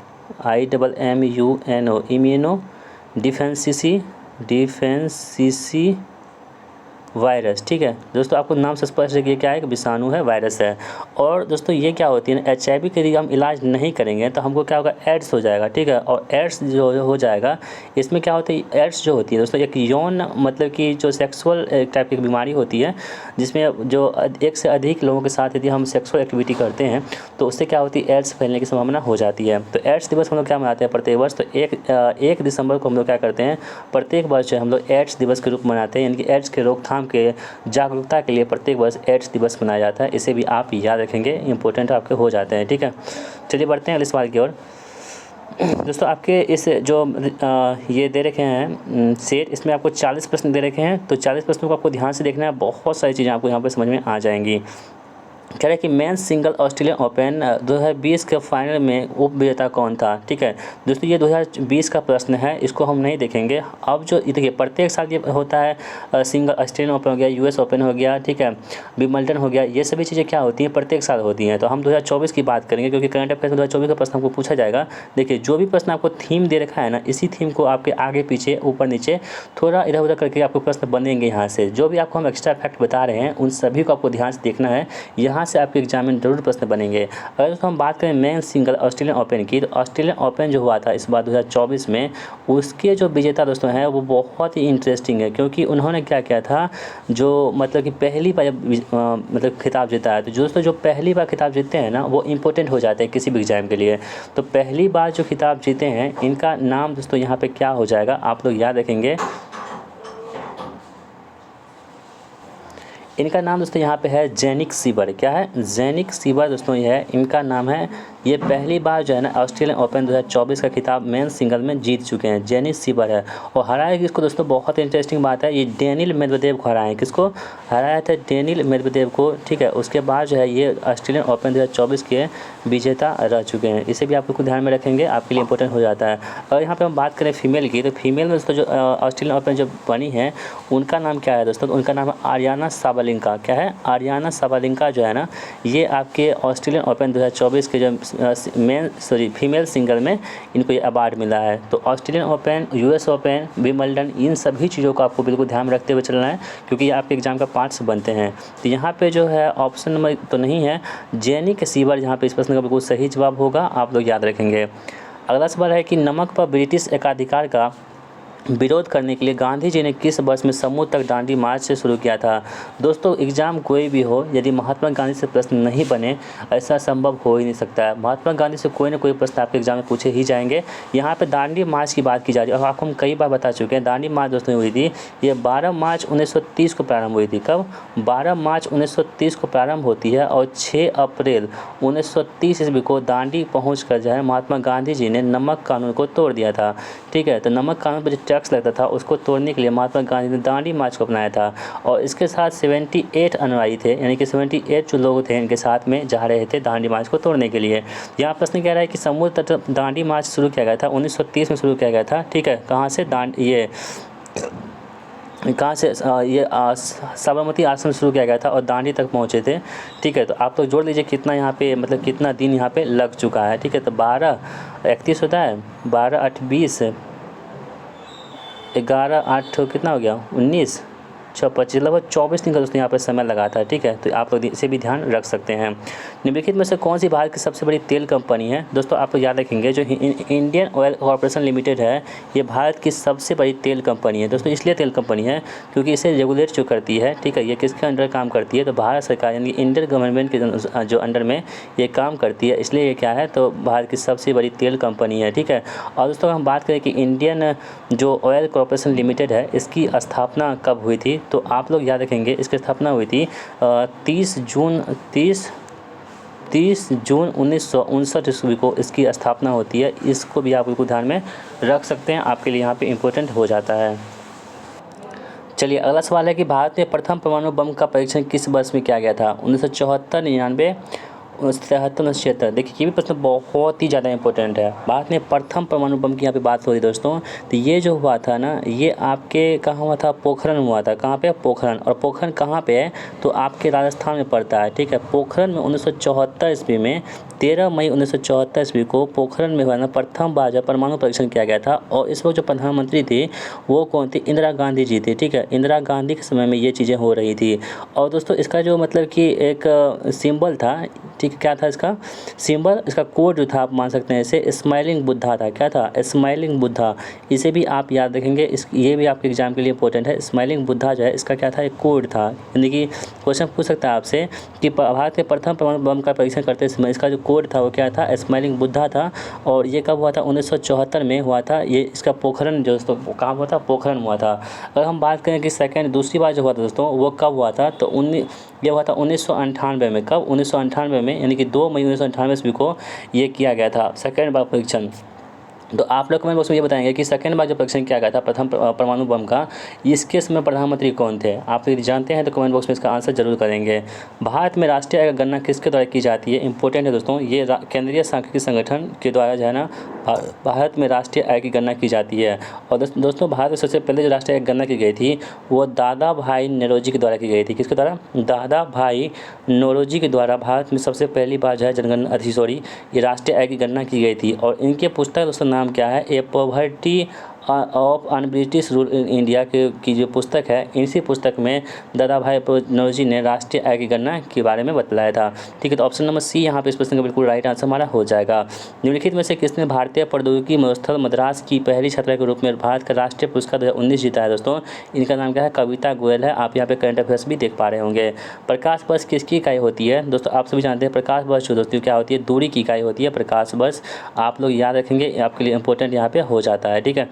IMMUNO immuno deficiency virus. ठीक है दोस्तों, आपको नाम से स्पष्ट है कि क्या है, कि विषाणु है, वायरस है। और दोस्तों ये क्या होती है ना, HIV के यदि हम इलाज नहीं करेंगे तो हमको क्या होगा, एड्स हो जाएगा। ठीक है, और एड्स जो हो जाएगा, इसमें क्या होता है, एड्स जो होती है दोस्तों एक यौन मतलब कि जो सेक्सुअल टाइप की बीमारी होती है, जिसमें जो एक से अधिक लोगों के साथ यदि हम सेक्सुअल एक्टिविटी करते हैं तो उससे क्या होती है, एड्स फैलने की संभावना हो जाती है। तो एड्स दिवस हम लोग क्या मनाते हैं प्रत्येक वर्ष, तो 1 दिसंबर को हम लोग क्या करते हैं, प्रत्येक वर्ष जो हम लोग एड्स दिवस के रूप में मनाते हैं, यानी कि एड्स के रोकथाम के जागरूकता के लिए प्रत्येक वर्ष एड्स दिवस मनाया जाता है। इसे भी आप याद रखेंगे, इंपॉर्टेंट आपके हो जाते हैं। ठीक है, चलिए बढ़ते हैं अगले सवाल की ओर। दोस्तों आपके इस जो ये दे रखे हैं सेट, इसमें आपको 40 प्रश्न दे रखे हैं। तो 40 प्रश्नों को आपको ध्यान से देखना है, बहुत सारी चीज़ें आपको यहाँ पर समझ में आ जाएंगी। कह रहे हैं कि मेंस सिंगल ऑस्ट्रेलियन ओपन 2020 के फाइनल में उप विजेता कौन था। ठीक है दोस्तों, ये 2020 का प्रश्न है, इसको हम नहीं देखेंगे। अब जो देखिए प्रत्येक साल ये होता है, सिंगल ऑस्ट्रेलियन ओपन हो गया, US ओपन हो गया, ठीक है, विंबलडन हो गया, ये सभी चीज़ें क्या होती हैं, प्रत्येक साल होती हैं। तो हम 2024 की बात करेंगे, क्योंकि करंट अफेयर्स में 2024 का प्रश्न हमको पूछा जाएगा। देखिए जो भी प्रश्न आपको थीम दे रखा है ना, इसी थीम को आपके आगे पीछे ऊपर नीचे थोड़ा इधर उधर करके आपको प्रश्न बनेंगे। यहाँ से जो भी आपको हम एक्स्ट्रा फैक्ट बता रहे हैं उन सभी को आपको ध्यान से देखना है, यहाँ से आपके एग्जाम में जरूर प्रश्न बनेंगे। अगर दोस्तों हम बात करें मेन सिंगल ऑस्ट्रेलियन ओपन की, तो ऑस्ट्रेलियन ओपन जो हुआ था इस बार 2024 में, उसके जो विजेता दोस्तों हैं वो बहुत ही इंटरेस्टिंग है, क्योंकि उन्होंने क्या किया था, जो मतलब कि पहली बार मतलब खिताब जीता है। तो दोस्तों जो पहली बार खिताब जीतते हैं ना, वो इंपॉर्टेंट हो जाते हैं किसी भी एग्जाम के लिए। तो पहली बार जो खिताब जीते हैं इनका नाम दोस्तों यहाँ पे क्या हो जाएगा, आप लोग याद रखेंगे। इनका नाम दोस्तों यहाँ पे है जेनिक सीबर। क्या है, जेनिक सीबर दोस्तों ये है, इनका नाम है। ये पहली बार जो है ना ऑस्ट्रेलियन ओपन 2024 का खिताब मेन सिंगल में जीत चुके हैं, जेनिक सीबर है। और हराया किसको दोस्तों, बहुत इंटरेस्टिंग बात है, ये डेनिल मेदवेदेव को हराए। किसको हराया था, डेनिल मेदवेदेव को। ठीक है, उसके बाद जो है ये ऑस्ट्रेलियन ओपन 2024 के विजेता रह चुके हैं। इसे भी आप लोग को ध्यान में रखेंगे, आपके लिए इंपॉर्टेंट हो जाता है। और यहाँ पर हम बात करें फीमेल की, तो फीमेल में दोस्तों जो ऑस्ट्रेलियन ओपन जो बनी है उनका नाम क्या है दोस्तों, उनका नाम है आरियाना साबालेंका। क्या है, आरियाना साबालेंका जो है ना, ये आपके ऑस्ट्रेलियन ओपन 2024 के जो फीमेल सिंगल में इनको ये अवार्ड मिला है। तो Australian Open, US Open, Wimbledon, इन सभी चीज़ों को आपको बिल्कुल ध्यान रखते हुए चलना है, क्योंकि ये आपके एग्जाम का पार्ट्स बनते हैं। तो यहाँ पे जो है ऑप्शन नंबर तो नहीं है, जेनिक सीबर यहाँ पे इस प्रश्न का बिल्कुल सही जवाब होगा, आप लोग याद रखेंगे। अगला सवाल है कि नमक पर ब्रिटिश एकाधिकार का विरोध करने के लिए गांधी जी ने किस वर्ष में समूह तक दांडी मार्च से शुरू किया था। दोस्तों एग्जाम कोई भी हो, यदि महात्मा गांधी से प्रश्न नहीं बने, ऐसा संभव हो ही नहीं सकता है। महात्मा गांधी से कोई ना कोई प्रश्न आपके एग्जाम में पूछे ही जाएंगे। यहाँ पे दांडी मार्च की बात की जा रही है, और आपको हम कई बार बता चुके हैं दांडी मार्च दोस्तों हुई थी, ये 12 मार्च 1930 को प्रारंभ हुई थी। कब, 12 मार्च 1930 को प्रारंभ होती है, और 6 अप्रैल 1930 ईस्वी को दांडी पहुँच कर जो है महात्मा गांधी जी ने नमक कानून को तोड़ दिया था। ठीक है, तो नमक कानून पर टैक्स लगता था उसको तोड़ने के लिए महात्मा गांधी ने दांडी मार्च को अपनाया था। और इसके साथ 78 अनुयायी थे, यानी कि 78 जो लोग थे इनके साथ में जा रहे थे दांडी मार्च को तोड़ने के लिए। यहाँ प्रश्न कह रहा है कि समुद्र तट दांडी मार्च शुरू किया गया था 1930 में शुरू किया गया था। ठीक है, कहाँ से कहाँ से ये साबरमती आश्रम शुरू किया गया था और दांडी तक पहुँचे थे। ठीक है, तो आप लोग जोड़ लीजिए कितना यहाँ पे मतलब कितना दिन यहाँ पे लग चुका है। ठीक है, तो 12 31 होता है, 12 8 20, 11 8 कितना हो गया 19 6 25, लगभग 24 दिन का दोस्तों यहाँ पर समय लगा था। ठीक है, तो आप लोग इसे भी ध्यान रख सकते हैं। निम्नलिखित में से कौन सी भारत की सबसे बड़ी तेल कंपनी है? दोस्तों आप लोग याद रखेंगे जो इंडियन ऑयल कॉर्पोरेशन लिमिटेड है ये भारत की सबसे बड़ी तेल कंपनी है। दोस्तों इसलिए तेल कंपनी है क्योंकि इसे रेगुलेट जो करती है, ठीक है, ये किसके अंडर काम करती है? तो भारत सरकार यानी इंडियन गवर्नमेंट के जो अंडर में ये काम करती है, इसलिए ये क्या है तो भारत की सबसे बड़ी तेल कंपनी है। ठीक है, और दोस्तों हम बात करें कि इंडियन जो ऑयल कॉर्पोरेशन लिमिटेड है इसकी स्थापना कब हुई थी? तो आप लोग याद रखेंगे इसकी स्थापना हुई थी 30 जून 1959 ईस्वी को इसकी स्थापना होती है। इसको भी आप बिल्कुल ध्यान में रख सकते हैं, आपके लिए यहाँ पे इम्पोर्टेंट हो जाता है। चलिए अगला सवाल है कि भारत में प्रथम परमाणु बम का परीक्षण किस वर्ष में किया गया था? 1974, 99, 73, 76। देखिए ये भी प्रश्न बहुत ही ज़्यादा इंपॉर्टेंट है। भारत में प्रथम परमाणु बम की यहाँ पे बात हो रही है दोस्तों। तो ये जो हुआ था ना ये आपके कहाँ हुआ था? पोखरण में हुआ था। कहाँ पे? पोखरण। और पोखरण कहाँ पे है? तो आपके राजस्थान में पड़ता है। ठीक है, पोखरण में 1974 ईस्वी में 13 मई 1974 ईस्वी को पोखरण में हुआ ना प्रथम बार जब परमाणु परीक्षण किया गया था। और इस वक्त जो प्रधानमंत्री थी वो कौन थी? इंदिरा गांधी जी थी। ठीक है, इंदिरा गांधी के समय में ये चीज़ें हो रही थी। और दोस्तों इसका जो मतलब कि एक सिंबल था, ठीक, क्या था इसका सिंबल? इसका कोड जो था आप मान सकते हैं इसे स्माइलिंग बुद्धा था। क्या था? स्माइलिंग बुद्धा। इसे भी आप याद रखेंगे, ये भी आपके एग्जाम के लिए इंपॉर्टेंट है। स्माइलिंग बुद्धा जो है इसका क्या था? एक कोड था। यानी कि क्वेश्चन पूछ सकता है आपसे कि भारत के प्रथम परमाणु बम का परीक्षण करते समय इसका जो कोड था वो क्या था? स्माइलिंग बुद्धा था। और ये कब हुआ था? 1974 में हुआ था। ये इसका पोखरण जो दोस्तों कहाँ हुआ था? पोखरण हुआ था। अगर हम बात करें कि दूसरी बार जो हुआ था दोस्तों वो कब हुआ था? तो ये हुआ था 1998 में। कब? 1998 में, यानी कि 2 मई 1998 ईस्वी को ये किया गया था सेकेंड बार परीक्षण। तो आप लोग कमेंट बॉक्स में ये बताएंगे कि सेकेंड बार जो परीक्षण किया गया था प्रथम परमाणु बम का, इसके समय प्रधानमंत्री कौन थे? आप यदि जानते हैं तो कमेंट बॉक्स में इसका आंसर जरूर करेंगे। भारत में राष्ट्रीय आय की गणना किसके द्वारा की जाती है? इंपॉर्टेंट है दोस्तों, ये केंद्रीय सांख्यिकी संगठन के द्वारा जो है ना भारत में राष्ट्रीय आय की गणना की जाती है। और दोस्तों भारत में सबसे पहले जो राष्ट्रीय आय की गणना की गई थी वो दादा भाई नौरोजी के द्वारा की गई थी। किसके द्वारा? दादा भाई नौरोजी के द्वारा भारत में सबसे पहली बार जो है जनगणना ये राष्ट्रीय आय की गणना की गई थी। और इनके पुस्तक दोस्तों नाम क्या है? A poverty of un British rule in India की जो पुस्तक है, इसी पुस्तक में दादा भाई नौरोजी ने राष्ट्रीय आय की गणना के बारे में बतलाया था। ठीक है, तो ऑप्शन नंबर सी यहाँ पे इस प्रश्न का बिल्कुल राइट आंसर हमारा हो जाएगा। निम्नलिखित में से किसने भारतीय प्रौद्योगिकी महोत्सव मद्रास की पहली छात्रा के रूप में भारत का राष्ट्रीय पुरस्कार 2019 जीता है? दोस्तों इनका नाम क्या है? कविता गोयल है। आप यहाँ पे करंट अफेयर्स भी देख पा रहे होंगे। प्रकाश वर्ष किसकी इकाई होती है? दोस्तों आप सभी जानते हैं प्रकाश वर्ष दोस्तों क्या होती है? दूरी की इकाई होती है प्रकाश वर्ष। आप लोग याद रखेंगे, आपके लिए इंपॉर्टेंट यहाँ पे हो जाता है। ठीक है,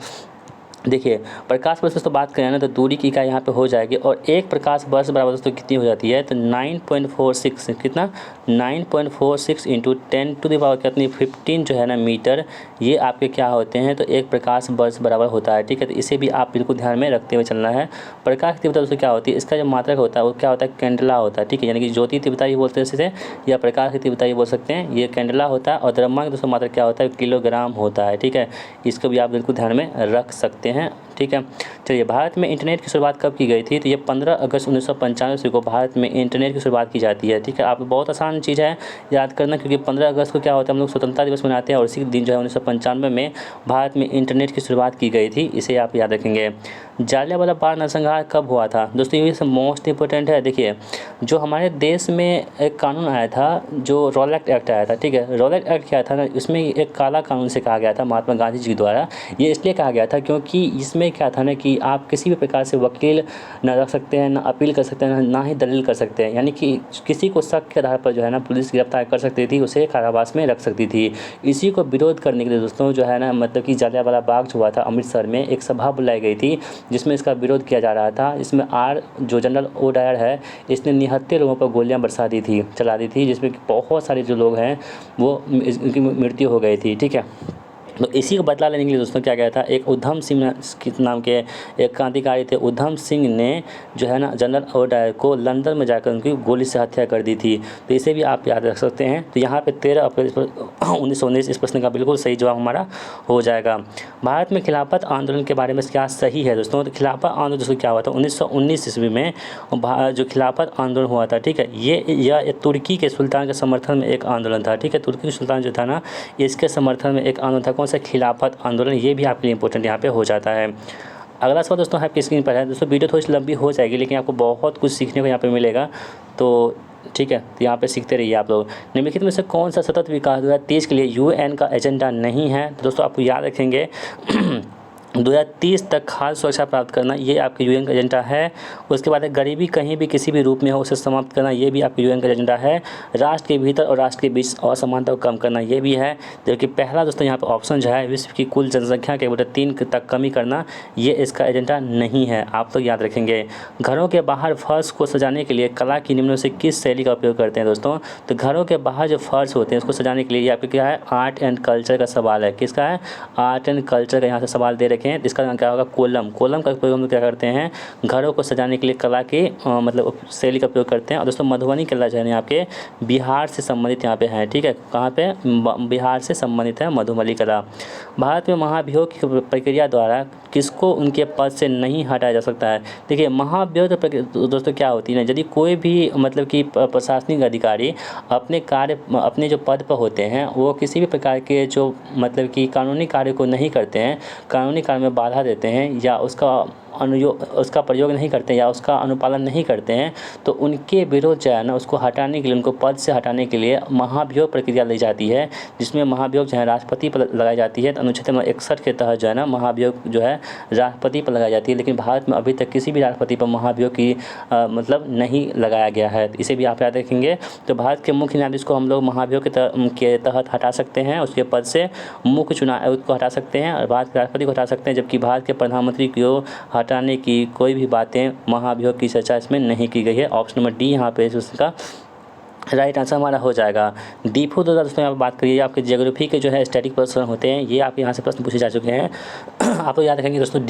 देखिए प्रकाश वर्ष दोस्तों बात करें ना तो दूरी की इकाई यहाँ पे हो जाएगी। और एक प्रकाश वर्ष बराबर दोस्तों कितनी हो जाती है? तो 9.46, कितना? 9.46 इंटू 10 टू द पावर कितनी? 15 जो है ना मीटर, ये आपके क्या होते हैं? तो एक प्रकाश वर्ष बराबर होता है। ठीक है, तो इसे भी आप बिल्कुल ध्यान में रखते हुए चलना है। प्रकाश की तीव्रता दोस्तों क्या होती है? इसका जो मात्रक होता है वो क्या होता है? कैंडला होता है। ठीक है, यानी कि ज्योति तीव्रता भी बोलते हैं इसे, या प्रकाश की तीव्रता भी बोल सकते हैं, ये कैंडला होता है। और द्रव्यमान दोस्तों मात्रक क्या होता है? किलोग्राम होता है। ठीक है, इसको भी आप बिल्कुल ध्यान में रख सकते हैं। ठीक है, चलिए भारत में इंटरनेट की शुरुआत कब की गई थी? तो ये 15 अगस्त 1995 को भारत में इंटरनेट की शुरुआत की जाती है। ठीक है, आप बहुत आसान चीज़ है याद करना, क्योंकि 15 अगस्त को क्या होता है? हम लोग स्वतंत्रता दिवस मनाते हैं और इसी दिन जो है 1995 में भारत में इंटरनेट की शुरुआत की गई थी। इसे आप याद रखेंगे। जालियांवाला बाग नरसंहार कब हुआ था? दोस्तों ये सब मोस्ट इंपॉर्टेंट है। देखिए जो हमारे देश में एक कानून आया था, जो रॉलेट एक्ट आया था। ठीक है, रॉलेट एक्ट क्या था ना, इसमें एक काला कानून से कहा गया था महात्मा गांधी जी द्वारा। ये इसलिए कहा गया था क्योंकि इसमें क्या था ना कि आप किसी भी प्रकार से वकील ना रख सकते हैं, ना अपील कर सकते हैं, ना ही दलील कर सकते हैं। यानी कि किसी को शक के आधार पर जो है ना पुलिस गिरफ्तार कर सकती थी, उसे कारावास में रख सकती थी। इसी को विरोध करने के लिए दोस्तों जो है ना मतलब कि जालियांवाला बाग जो हुआ था अमृतसर में, एक सभा बुलाई गई थी जिसमें इसका विरोध किया जा रहा था। इसमें जो जनरल ओ डायर है, इसने निहत्थे लोगों पर गोलियां चला दी थी, जिसमें बहुत सारे जो लोग हैं वो इनकी मृत्यु हो गई थी। ठीक है, तो इसी को बदला लेने के लिए दोस्तों क्या गया था, एक उधम सिंह नाम के एक क्रांतिकारी थे। उधम सिंह ने जो है ना जनरल ओडायर को लंदन में जाकर उनकी गोली से हत्या कर दी थी। तो इसे भी आप याद रख सकते हैं। तो यहाँ पे 13 अप्रैल 1919 इस प्रश्न का बिल्कुल सही जवाब हमारा हो जाएगा। भारत में खिलाफत आंदोलन के बारे में क्या सही है दोस्तों? तो खिलाफत आंदोलन दोस्तों क्या हुआ था 1919 ईस्वी में जो खिलाफत आंदोलन हुआ था, ठीक है, यह तुर्की के सुल्तान के समर्थन में एक आंदोलन था। ठीक है, तुर्की के सुल्तान जो था ना, इसके समर्थन में एक आंदोलन था। कौन सा? खिलाफत आंदोलन। ये भी आपके लिए इंपॉर्टेंट यहाँ पे हो जाता है। अगला सवाल दोस्तों आपकी स्क्रीन पर है। दोस्तों वीडियो थोड़ी सी लंबी हो जाएगी, लेकिन आपको बहुत कुछ सीखने को यहाँ पे मिलेगा। तो ठीक है, तो यहाँ पे सीखते रहिए आप लोग। निम्नलिखित में से कौन सा सतत विकास 2030 के लिए यूएन का एजेंडा नहीं है? तो दोस्तों आपको याद रखेंगे 2030 तक खाद्य सुरक्षा प्राप्त करना, ये आपके यूएन का एजेंडा है। उसके बाद गरीबी कहीं भी किसी भी रूप में हो उसे समाप्त करना, ये भी आपके यूएन का एजेंडा है। राष्ट्र के भीतर और राष्ट्र के बीच असमानता को कम करना, ये भी है। जबकि पहला दोस्तों यहाँ पर ऑप्शन जो है विश्व की कुल जनसंख्या के 3 तक कमी करना, ये इसका एजेंडा नहीं है। आप तो याद रखेंगे। घरों के बाहर फर्श को सजाने के लिए कला की निम्न में से किस शैली का उपयोग करते हैं दोस्तों? तो घरों के बाहर जो फर्श होते हैं उसको सजाने के लिए ये आपके क्या है, आर्ट एंड कल्चर का सवाल है। किसका है? आर्ट एंड कल्चर का यहाँ से सवाल दे रखे हैं। इसका क्या होगा? कोलम। कोलम का उपयोग हम क्या करते हैं? घरों को सजाने के लिए कला के मतलब शैली का उपयोग करते हैं। और दोस्तों मधुबनी कला जो है आपके बिहार से संबंधित यहाँ पे है। ठीक है, कहाँ पे? बिहार से संबंधित है मधुबनी कला। भारत में महाभियोग की प्रक्रिया द्वारा किसको उनके पद से नहीं हटाया जा सकता है? देखिए महाभियोग दोस्तों क्या होती है ना, यदि कोई भी मतलब कि प्रशासनिक अधिकारी अपने जो पद पर होते हैं वो किसी भी प्रकार के जो मतलब कि कानूनी कार्य को नहीं करते हैं, कानूनी कार्य में बाधा देते हैं या उसका प्रयोग नहीं करते हैं या उसका अनुपालन नहीं करते हैं, तो उनके विरोध जो है ना उसको हटाने के लिए, उनको पद से हटाने के लिए महाभियोग प्रक्रिया ली जाती है, जिसमें महाभियोग जो है राष्ट्रपति पर लगाई जाती है। तो अनुच्छेद नंबर 61 के तहत जो है ना महाभियोग जो है राष्ट्रपति पर लगाई जाती है। लेकिन भारत में अभी तक किसी भी राष्ट्रपति पर महाभियोग की मतलब नहीं लगाया गया है। इसे भी आप याद रखेंगे। तो भारत के मुख्य न्यायाधीश को हम लोग महाभियोग के तहत हटा सकते हैं, उसके पद से मुख्य चुनाव को हटा सकते हैं और भारत के राष्ट्रपति को हटा सकते हैं। जबकि भारत के प्रधानमंत्री को हटाने की कोई भी बातें महाभियोग की चर्चा इसमें नहीं की गई है। ऑप्शन नंबर डी यहाँ पे उसका राइट आंसर हमारा हो जाएगा। डीफू दोस्तों यहाँ पर बात करिए, आपके ज्योग्राफी के जो है स्टैटिक प्रश्न होते हैं, ये आपके यहाँ से प्रश्न पूछे जा चुके हैं। आप लोग याद रखेंगे दोस्तों।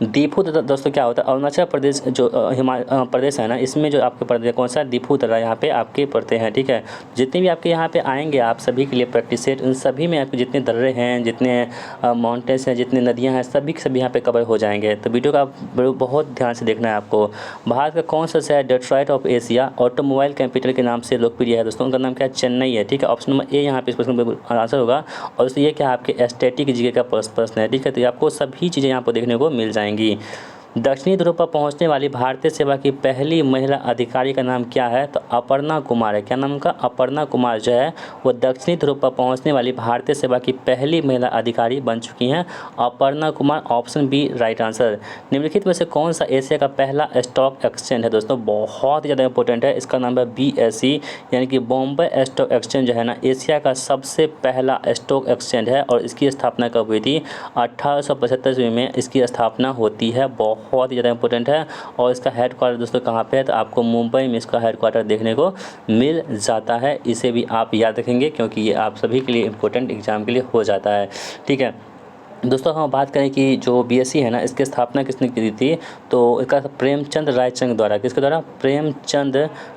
दीफू दोस्तों क्या होता है? अरुणाचल प्रदेश जो प्रदेश है ना, इसमें जो आपके प्रदेश कौन सा दीफू दर्रा यहाँ पे आपके पड़ते हैं। ठीक है, जितने भी आपके यहाँ पे आएंगे आप सभी के लिए प्रैक्टिस सेट, उन सभी में आपके जितने दर्रे हैं, जितने माउंटेन्स हैं, जितने नदियाँ हैं, सभी के सभी यहाँ पे कवर हो जाएंगे। तो वीडियो का बहुत ध्यान से देखना है आपको। भारत का कौन सा शहर Detroit of Asia automobile capital के नाम से लोकप्रिय है दोस्तों? उनका नाम क्या है? चेन्नई है। ठीक है, ऑप्शन नंबर ए यहाँ पे इस प्रश्न का आंसर होगा। और दोस्तों ये क्या आपके एस्थेटिक जीके का प्रश्न है। ठीक है, तो आपको सभी चीज़ें यहाँ पर देखने को मिल जाएंगी। दक्षिणी ध्रुव पर पहुंचने वाली भारतीय सेवा की पहली महिला अधिकारी का नाम क्या है? तो अपर्णा कुमार है। क्या नाम का? अपर्णा कुमार जो है वो दक्षिणी ध्रुव पर पहुंचने वाली भारतीय सेवा की पहली महिला अधिकारी बन चुकी हैं। Aparna Kumar, option B right answer. निम्नलिखित में से कौन सा एशिया का पहला स्टॉक एक्सचेंज है दोस्तों? बहुत ज़्यादा इंपॉर्टेंट है। इसका नाम है BSE यानी कि बॉम्बे स्टॉक एक्सचेंज जो है ना, एशिया का सबसे पहला स्टॉक एक्सचेंज है। और इसकी स्थापना कब हुई थी? 1875 में इसकी स्थापना होती है। बहुत ही ज़्यादा इंपॉर्टेंट है। और इसका हेड क्वार्टर दोस्तों कहाँ पे है? तो आपको मुंबई में इसका हेड क्वार्टर देखने को मिल जाता है। इसे भी आप याद रखेंगे क्योंकि ये आप सभी के लिए इंपॉर्टेंट एग्जाम के लिए हो जाता है। ठीक है दोस्तों, हम बात करें कि जो BSE है ना, इसकी स्थापना किसने की थी? तो इसका प्रेमचंद रायचंद द्वारा। किसके द्वारा? प्रेमचंद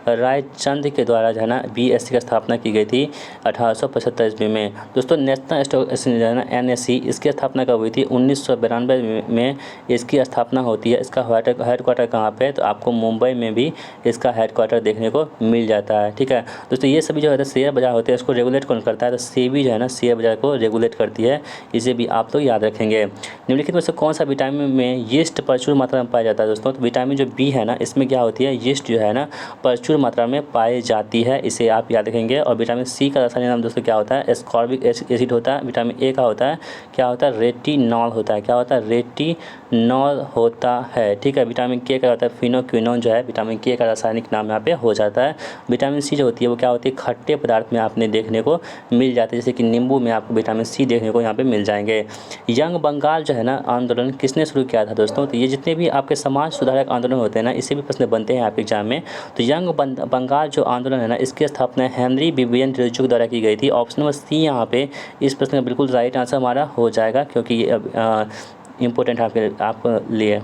रायचंद के द्वारा जो है ना BSE की स्थापना की गई थी 1875 ईस्वी में। दोस्तों नेशनल स्टॉक एक्सचेंज जो है ना NSE, इसकी स्थापना कब हुई थी? 1992 में इसकी स्थापना होती है। इसका हेड क्वार्टर कहाँ पे है? तो आपको मुंबई में भी इसका हेड क्वार्टर देखने को मिल जाता है। ठीक है दोस्तों, ये सभी जो है शेयर बाजार होते हैं इसको रेगुलेट कौन करता है? तो सेबी जो है ना शेयर बाजार को रेगुलेट करती है। इसे भी आप लोग याद रखेंगे। निम्नलिखित में से कौन सा विटामिन में यीस्ट प्रचुर मात्रा में पाया जाता है दोस्तों? तो विटामिन जो B है ना, इसमें क्या होती है? यीस्ट जो है ना प्रचुर मात्रा में पाई जाती है। इसे आप याद रखेंगे। और विटामिन C का रासायनिक नाम दोस्तों क्या होता है? एस्कॉर्बिक एसिड होता है। विटामिन A का होता है क्या होता है? रेटिनॉल होता है। क्या होता है? रेटिनॉल होता है। ठीक है, विटामिन K का होता है फिनोक्विनोन जो है विटामिन K का रासायनिक नाम यहाँ पे हो जाता है। विटामिन C जो होती है वो क्या होती है? खट्टे पदार्थ में आपने देखने को मिल जाती है, जैसे कि नींबू में आपको विटामिन C देखने को यहाँ पे मिल जाएंगे। यंग बंगाल जो है ना आंदोलन किसने शुरू किया था दोस्तों? तो ये जितने भी आपके समाज सुधारक आंदोलन होते हैं ना, इससे भी प्रश्न बनते हैं आपके एग्जाम में। तो यंग बंगाल जो आंदोलन है ना, इसकी स्थापना हेनरी विवियन रिजू द्वारा की गई थी। ऑप्शन नंबर सी यहाँ पे इस प्रश्न का बिल्कुल राइट आंसर हमारा हो जाएगा, क्योंकि ये इम्पोर्टेंट आप लिए।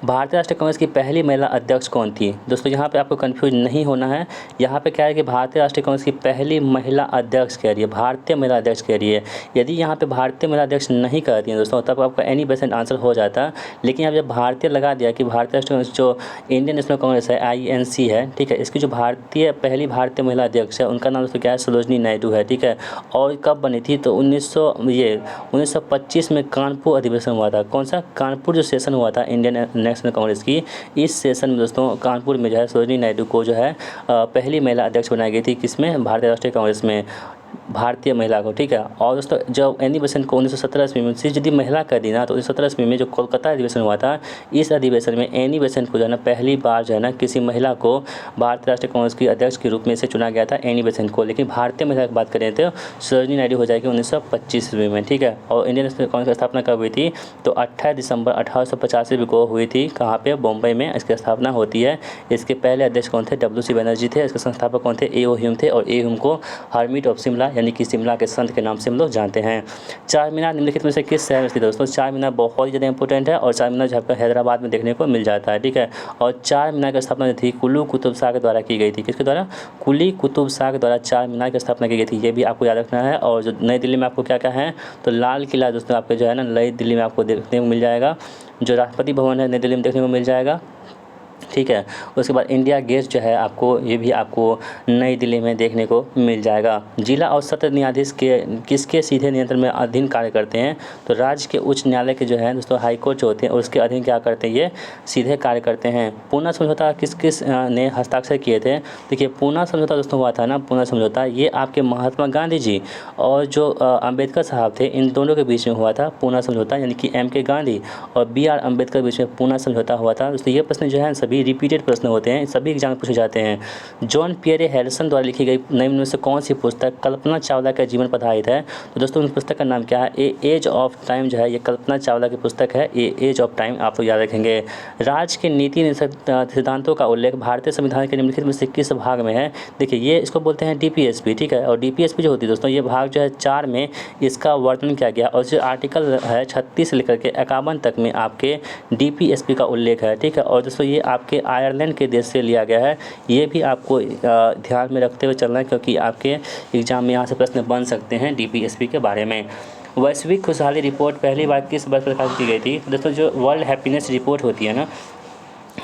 भारतीय राष्ट्रीय कांग्रेस की पहली महिला अध्यक्ष कौन थी? दोस्तों यहाँ पे आपको कंफ्यूज नहीं होना है। यहाँ पे क्या है कि भारतीय राष्ट्रीय कांग्रेस की पहली महिला अध्यक्ष कह रही है, भारतीय महिला अध्यक्ष कह रही है। यदि यहाँ पे भारतीय महिला अध्यक्ष नहीं कहती हैं दोस्तों, तब आपका एनी % आंसर हो जाता। लेकिन अब जब भारतीय लगा दिया कि भारतीय राष्ट्रीय कांग्रेस जो इंडियन नेशनल कांग्रेस है INC है, ठीक है, इसकी जो पहली भारतीय महिला अध्यक्ष है उनका नाम दोस्तों क्या है? सरोजनी नायडू है, ठीक है। और कब बनी थी? तो 1925 में कानपुर अधिवेशन हुआ था। कौन सा? कानपुर जो सेशन हुआ था इंडियन नेशनल कांग्रेस की, इस सेशन में दोस्तों कानपुर में जो है सरोजनी नायडू को जो है पहली महिला अध्यक्ष बनाई गई थी। किसमें? भारतीय राष्ट्रीय कांग्रेस में, भारतीय महिला को, ठीक है। और दोस्तों जब एनी बेसेंट को 1917 ईस्वी में सिर्फ यदि महिला कर दी ना, तो 1917 ईस्वी में जो कोलकाता अधिवेशन हुआ था, इस अधिवेशन में एनी बेसेंट को जो है ना पहली बार जो है ना किसी महिला को भारतीय राष्ट्रीय कांग्रेस की अध्यक्ष के रूप में से चुना गया था, एनी बेसेंट को। लेकिन भारतीय महिला की बात करें तो सरोजनी नायडू हो जाएगी 1925 ईस्वी में, ठीक है। और इंडियन नेशनल कांग्रेस की स्थापना कब हुई थी? तो 28 दिसंबर 1885 को हुई थी। कहाँ पे? बॉम्बे में इसकी स्थापना होती है। इसके पहले अध्यक्ष कौन थे? WC बनर्जी थे। इसके संस्थापक कौन थे? A.O. ह्यूम थे। और A.O. ह्यूम को हर्मिट ऑफ शिमला यानी कि शिमला के संत के नाम से हम लोग जानते हैं। चार मीनार निम्नलिखित में से किस शहर में स्थित है दोस्तों? चार मीनार बहुत ही ज़्यादा इंपॉर्टेंट है, और चार मीनार जो आपका हैदराबाद में देखने को मिल जाता है, ठीक है। और चार मीनार की स्थापना जो थी कुली कुतुब शाह के द्वारा की गई थी। किसके द्वारा? कुली कुतुब शाह के द्वारा चार मीनार की स्थापना की गई थी। ये भी आपको याद रखना है। और जो नई दिल्ली में आपको क्या क्या है? तो लाल किला दोस्तों आपके जो है ना नई दिल्ली में आपको देखने को मिल जाएगा। जो राष्ट्रपति भवन है नई दिल्ली में देखने को मिल जाएगा, ठीक है। उसके बाद इंडिया गेट जो है आपको, ये भी आपको नई दिल्ली में देखने को मिल जाएगा। जिला और सत्र न्यायाधीश किसके सीधे नियंत्रण में अधीन कार्य करते हैं? तो राज्य के उच्च न्यायालय के जो है दोस्तों हाई कोर्ट जो होते हैं उसके अधीन क्या करते हैं? ये सीधे कार्य करते हैं। पूना समझौता किस ने हस्ताक्षर किए थे? देखिए पूना समझौता दोस्तों हुआ था ना, पूना समझौता ये आपके महात्मा गांधी जी और जो अम्बेडकर साहब थे, इन दोनों के बीच में हुआ था पूना समझौता, यानी कि MK गांधी और BR अम्बेडकर के बीच में पूना समझौता हुआ था दोस्तों। ये प्रश्न जो है सभी रिपीटेड प्रश्न होते हैं, सभी एग्जाम में पूछे जाते हैं। जॉन पियरे हैरिसन द्वारा लिखी गई निम्न में से कौन सी पुस्तक कल्पना चावला का जीवन पर आधारित है? तो दोस्तों उस पुस्तक का नाम क्या है? एज ऑफ टाइम जो है ये कल्पना चावला की पुस्तक है। एज ऑफ टाइम आप लोग याद रखेंगे। राज्य के नीति सिद्धांतों का उल्लेख भारतीय संविधान के निम्नलिखित में से किस भाग में है? देखिए ये इसको बोलते हैं DPSP, ठीक है। और DPSP जो होती है दोस्तों, ये भाग जो है 4 में इसका वर्णन किया गया। और जो आर्टिकल है 36 से लेकर के 51 तक में आपके DPSP का उल्लेख है, ठीक है। और दोस्तों ये आपके आयरलैंड के देश से लिया गया है। ये भी आपको ध्यान में रखते हुए चलना है, क्योंकि आपके एग्जाम में यहाँ से प्रश्न बन सकते हैं DPSP के बारे में। वैश्विक खुशहाली रिपोर्ट पहली बार किस वर्ष प्रकाशित की गई थी? दोस्तों जो वर्ल्ड हैप्पीनेस रिपोर्ट होती है ना,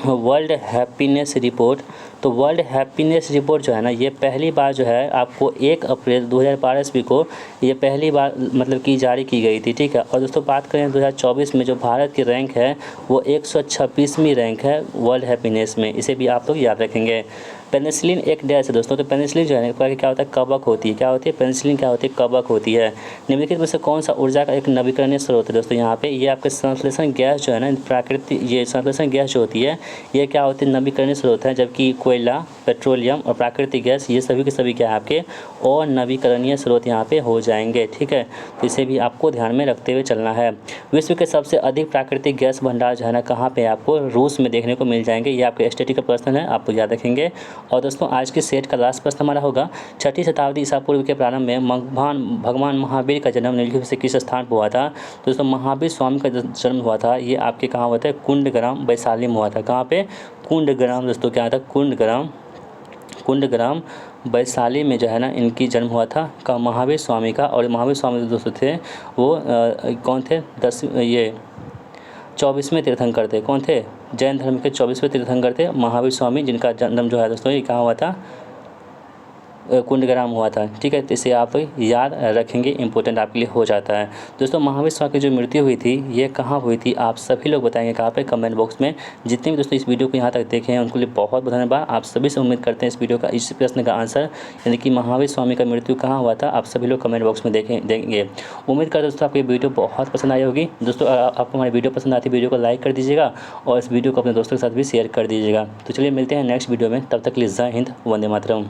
वर्ल्ड हैप्पीनेस रिपोर्ट, तो वर्ल्ड हैप्पीनेस रिपोर्ट जो है ना ये पहली बार जो है आपको 1 अप्रैल 2012 ईस्वी को ये पहली बार मतलब कि जारी की गई थी, ठीक है। और दोस्तों बात करें 2024 में जो भारत की रैंक है वो 126वीं रैंक है वर्ल्ड हैप्पीनेस में। इसे भी आप लोग याद रखेंगे। पेनिसिलिन एक डैश है दोस्तों, तो पेनिसिलिन जो है क्या होता है? कवक होती है। क्या होती है? पेनिसिलिन क्या होती है? कवक होती है। निम्नलिखित में से कौन सा ऊर्जा का एक नवीकरणीय स्रोत है दोस्तों? यहाँ पे ये आपके संश्लेषण गैस जो है ना प्राकृतिक, ये संश्लेषण गैस जो होती है ये क्या होती है? नवीकरणीय स्रोत है। जबकि कोयला, पेट्रोलियम और प्राकृतिक गैस ये सभी के सभी क्या है आपके और नवीकरणीय स्रोत यहाँ पे हो जाएंगे, ठीक है। तो इसे भी आपको ध्यान में रखते हुए चलना है। विश्व के सबसे अधिक प्राकृतिक गैस भंडार जो है ना कहाँ पे आपको रूस में देखने को मिल जाएंगे। ये आपके स्टैटिक का प्रश्न है, आप याद रखेंगे। और दोस्तों आज के सेट का लास्ट प्रश्न हमारा होगा 6ठी शताब्दी ईसा पूर्व के प्रारंभ में भगवान महावीर का जन्म निम्नलिखित से किस स्थान पर हुआ था? दोस्तों महावीर स्वामी का जन्म हुआ था, ये आपके कहाँ हुआ था? कुंडग्राम वैशाली में हुआ था। कहाँ पे? कुंडग्राम दोस्तों, क्या था? कुंडग्राम वैशाली में जो है ना इनकी जन्म हुआ था का महावीर स्वामी का। और महावीर स्वामी दोस्तों थे वो कौन थे? 24वें तीर्थंकर थे। कौन थे? जैन धर्म के 24वें तीर्थंकर थे महावीर स्वामी, जिनका जन्म जो है दोस्तों ये कहाँ हुआ था? कुंडग्राम हुआ था, ठीक है। तो इसे आप याद रखेंगे, इंपॉर्टेंट आपके लिए हो जाता है। दोस्तों महावीर स्वामी की जो मृत्यु हुई थी ये कहाँ हुई थी? आप सभी लोग बताएंगे कहाँ पे? कमेंट बॉक्स में। जितने भी दोस्तों इस वीडियो को यहाँ तक देखे हैं उनके लिए बहुत बहुत धन्यवाद। आप सभी से उम्मीद करते हैं इस वीडियो का इस प्रश्न का आंसर, यानी कि महावीर स्वामी का मृत्यु कहाँ हुआ था, आप सभी लोग कमेंट बॉक्स में देंगे। उम्मीद करते दोस्तों आपको ये वीडियो बहुत पसंद आई होगी। दोस्तों आपको हमारी वीडियो पसंद आती है वीडियो को लाइक कर दीजिएगा और इस वीडियो को अपने दोस्तों के साथ भी शेयर कर दीजिएगा। तो चलिए मिलते हैं नेक्स्ट वीडियो में, तब तक के लिए जय हिंद, वंदे मातरम।